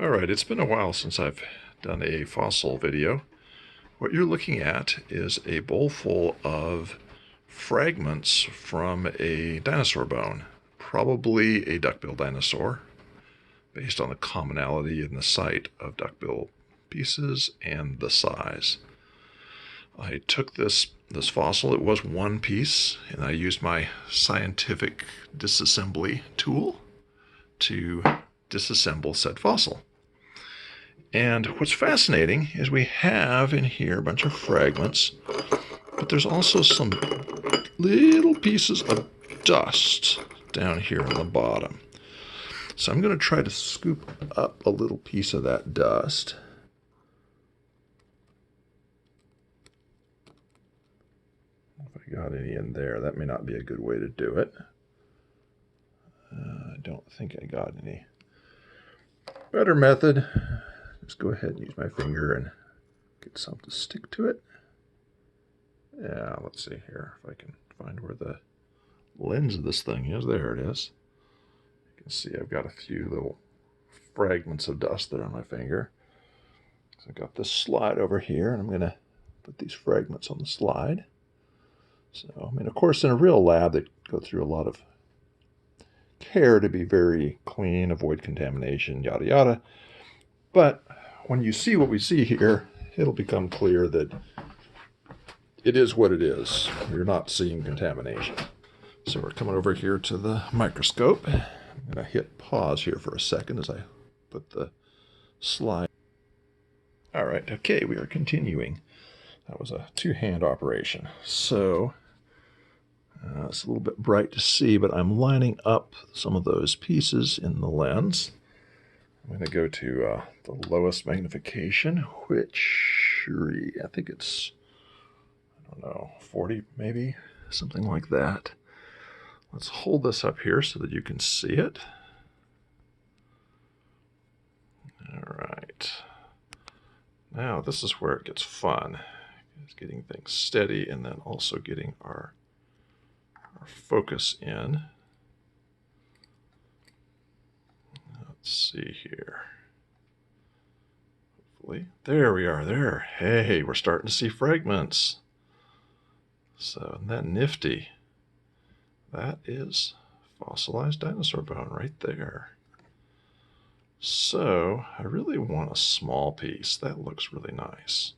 Alright, it's been a while since I've done a fossil video. What you're looking at is a bowl full of fragments from a dinosaur bone, probably a duckbill dinosaur, based on the commonality in the site of duckbill pieces and the size. I took this fossil, it was one piece, and I used my scientific disassembly tool to disassemble said fossil. And what's fascinating is we have in here a bunch of fragments, but there's also some little pieces of dust down here on the bottom. So I'm going to try to scoop up a little piece of that dust. If I got any in there, that may not be a good way to do it. I don't think I got any. Better method. Just go ahead and use my finger and get some to stick to it. Yeah, let's see here if I can find where the lens of this thing is. There it is. You can see I've got a few little fragments of dust there on my finger. So I've got this slide over here, and I'm going to put these fragments on the slide. So, I mean, of course, in a real lab, they go through a lot of care to be very clean, avoid contamination, yada yada. But when you see what we see here, it'll become clear that it is what it is. You're not seeing contamination. So we're coming over here to the microscope. I'm going to hit pause here for a second as I put the slide. All right, okay, we are continuing. That was a two-hand operation. So it's a little bit bright to see, but I'm lining up some of those pieces in the lens. I'm going to go to the lowest magnification, which I think it's, I don't know, 40 maybe, something like that. Let's hold this up here so that you can see it. All right. Now this is where it gets fun. It's getting things steady and then also getting our focus in. Let's see here. Hopefully. There we are there. Hey, we're starting to see fragments. So, isn't that nifty? That is fossilized dinosaur bone right there. So, I really want a small piece. That looks really nice.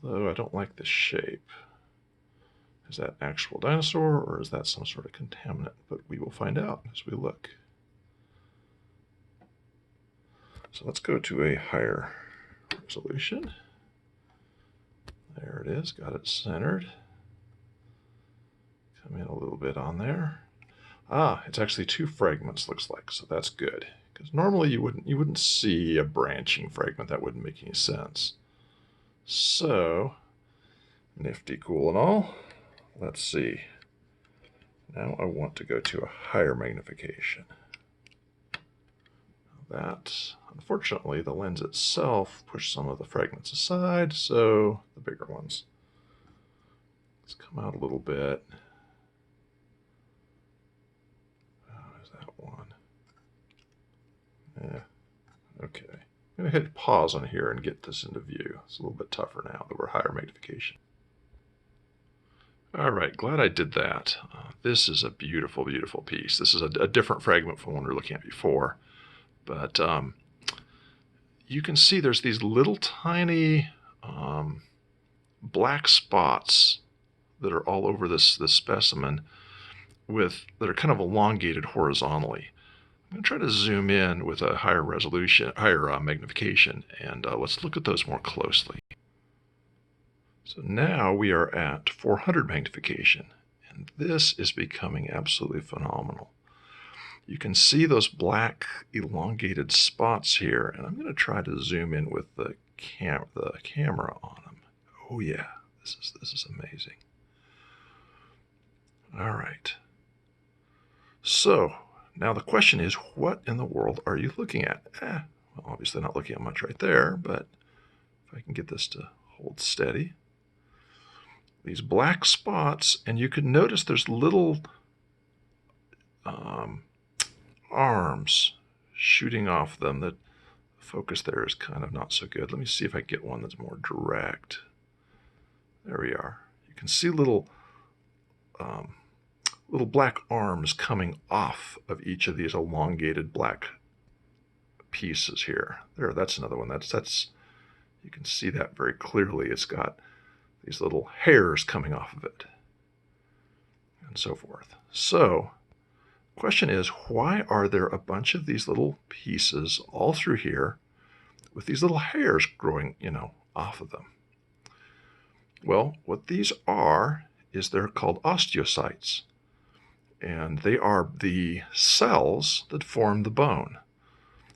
Although I don't like the shape. Is that actual dinosaur or is that some sort of contaminant? But we will find out as we look. So let's go to a higher resolution. There it is, got it centered. Come in a little bit on there. Ah, it's actually two fragments, looks like, so that's good. Because normally you wouldn't see a branching fragment. That wouldn't make any sense. So, nifty, cool and all. Let's see. Now I want to go to a higher magnification. That, unfortunately, the lens itself pushed some of the fragments aside, so the bigger ones. Let's come out a little bit. There's that one. Yeah, okay. I'm going to hit pause on here and get this into view. It's a little bit tougher now that we're higher magnification. All right, glad I did that. This is a beautiful, beautiful piece. This is a different fragment from one we were looking at before. But you can see there's these little tiny black spots that are all over this specimen that are kind of elongated horizontally. I'm going to try to zoom in with a higher resolution, higher magnification, and let's look at those more closely. So now we are at 400 magnification, and this is becoming absolutely phenomenal. You can see those black elongated spots here, and I'm going to try to zoom in with the camera on them. Oh yeah, this is amazing. All right. So now the question is, what in the world are you looking at? Well, obviously not looking at much right there, but if I can get this to hold steady. These black spots, and you can notice there's little arms shooting off them that focus there is kind of not so good. Let me see if I get one that's more direct. There we are. You can see little black arms coming off of each of these elongated black pieces here. There, that's another one. That's you can see that very clearly. It's got these little hairs coming off of it, and so forth. So, question is, why are there a bunch of these little pieces all through here with these little hairs growing, off of them? Well, what these are is they're called osteocytes, and they are the cells that form the bone.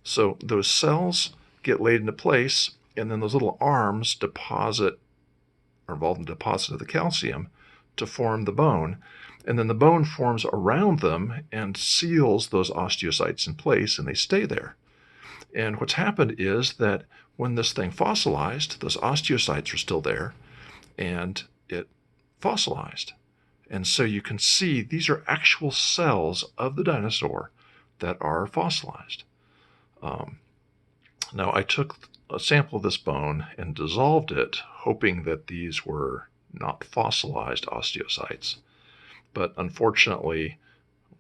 So those cells get laid into place, and then those little arms are involved in the deposit of the calcium to form the bone. And then the bone forms around them and seals those osteocytes in place, and they stay there. And what's happened is that when this thing fossilized, those osteocytes are still there, and it fossilized. And so you can see these are actual cells of the dinosaur that are fossilized. Now, I took a sample of this bone and dissolved it, hoping that these were not fossilized osteocytes. But unfortunately,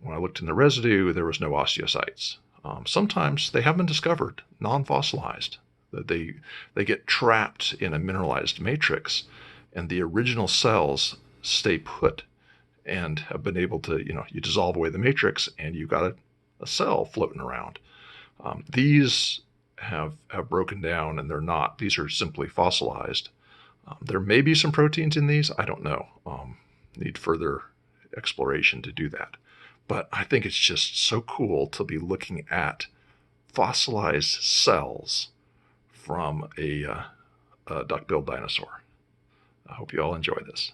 when I looked in the residue, there was no osteocytes. Sometimes they have been discovered non-fossilized. They get trapped in a mineralized matrix, and the original cells stay put and have been able to, you dissolve away the matrix and you've got a cell floating around. These have broken down, and they're not. These are simply fossilized. There may be some proteins in these. I don't know. Need further exploration to do that. But I think it's just so cool to be looking at fossilized cells from a duckbill dinosaur. I hope you all enjoy this.